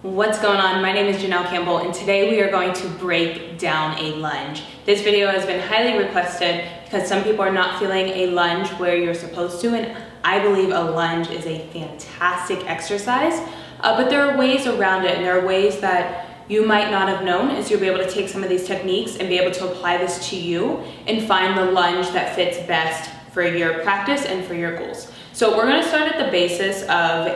What's going on? My name is Janelle Campbell, and today we are going to break down a lunge. This video has been highly requested because some people are not feeling a lunge where you're supposed to, and I believe a lunge is a fantastic exercise, but there are ways around it, and there are ways that you might not have known, is you'll be able to take some of these techniques and be able to apply this to you and find the lunge that fits best for your practice and for your goals. So we're going to start at the basis of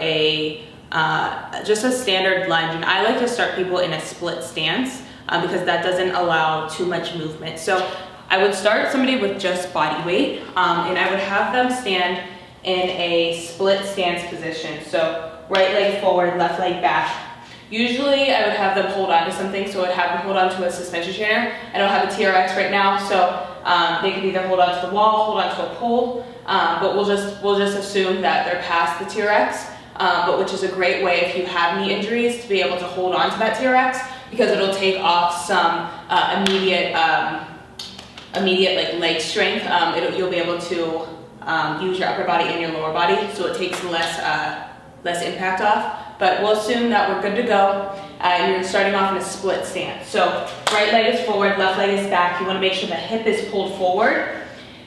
just a standard lunge, and I like to start people in a split stance because that doesn't allow too much movement. So I would start somebody with just body weight, and I would have them stand in a split stance position. So right leg forward, left leg back. Usually I would have them hold on to something, so I'd have them hold on to a suspension trainer. I don't have a TRX right now, so they could either hold on to the wall, hold on to a pole, but we'll just assume that they're past the TRX. But which is a great way if you have knee injuries to be able to hold on to that TRX, because it'll take off some immediate like leg strength. You'll be able to use your upper body and your lower body, so it takes less impact off. But we'll assume that we're good to go, and you're starting off in a split stance. So right leg is forward, left leg is back. You want to make sure the hip is pulled forward.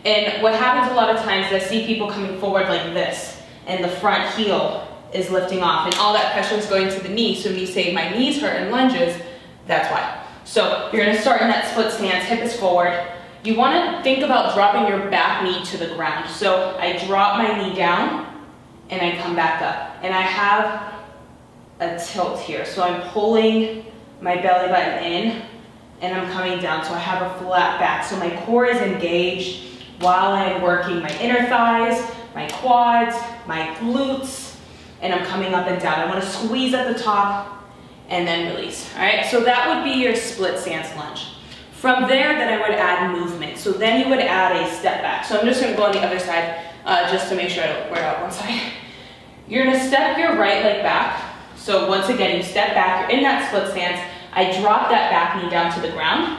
And what happens a lot of times is I see people coming forward like this, and the front heel is lifting off, and all that pressure is going to the knee. So when you say my knees hurt in lunges, that's why. So you're going to start in that split stance, hip is forward. You want to think about dropping your back knee to the ground. So I drop my knee down and I come back up, and I have a tilt here. So I'm pulling my belly button in and I'm coming down, so I have a flat back. So my core is engaged while I'm working my inner thighs, my quads, my glutes, and I'm coming up and down. I want to squeeze at the top and then release. All right, so that would be your split stance lunge. From there, then I would add movement. So then you would add a step back. So I'm just going to go on the other side just to make sure I don't wear out one side. You're going to step your right leg back. So once again, you step back, you're in that split stance. I drop that back knee down to the ground,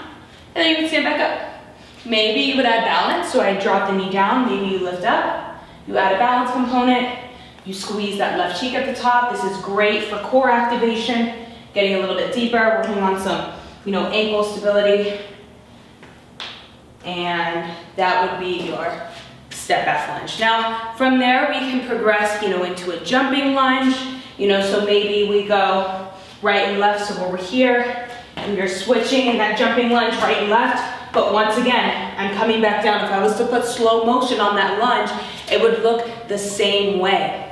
and then you would stand back up. Maybe you would add balance. So I drop the knee down, maybe you lift up, you add a balance component. You squeeze that left cheek at the top. This is great for core activation, getting a little bit deeper, working on some, ankle stability. And that would be your step back lunge. Now, from there, we can progress, into a jumping lunge. So maybe we go right and left, so over here, and you're switching in that jumping lunge, right and left. But once again, I'm coming back down. If I was to put slow motion on that lunge, it would look the same way.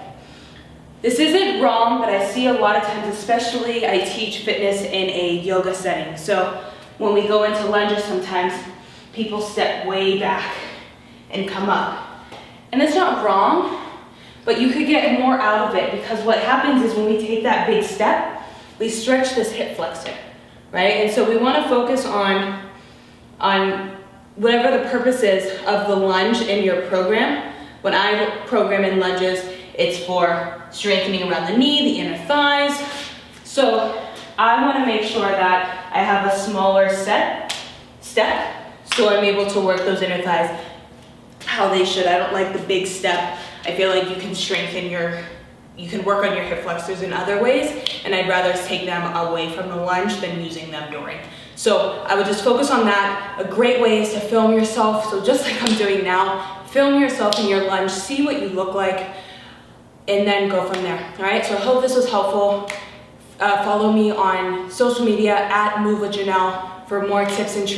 This isn't wrong, but I see a lot of times, especially I teach fitness in a yoga setting. So when we go into lunges, sometimes people step way back and come up. And it's not wrong, but you could get more out of it, because what happens is when we take that big step, we stretch this hip flexor, right? And so we want to focus on whatever the purpose is of the lunge in your program. When I program in lunges, it's for strengthening around the knee, the inner thighs. So I want to make sure that I have a smaller step, so I'm able to work those inner thighs how they should. I don't like the big step. I feel like you can work on your hip flexors in other ways, and I'd rather take them away from the lunge than using them during. So I would just focus on that. A great way is to film yourself. So just like I'm doing now, film yourself in your lunge, see what you look like, and then go from there. All right, so I hope this was helpful. Follow me on social media at Move with Janelle for more tips and tricks.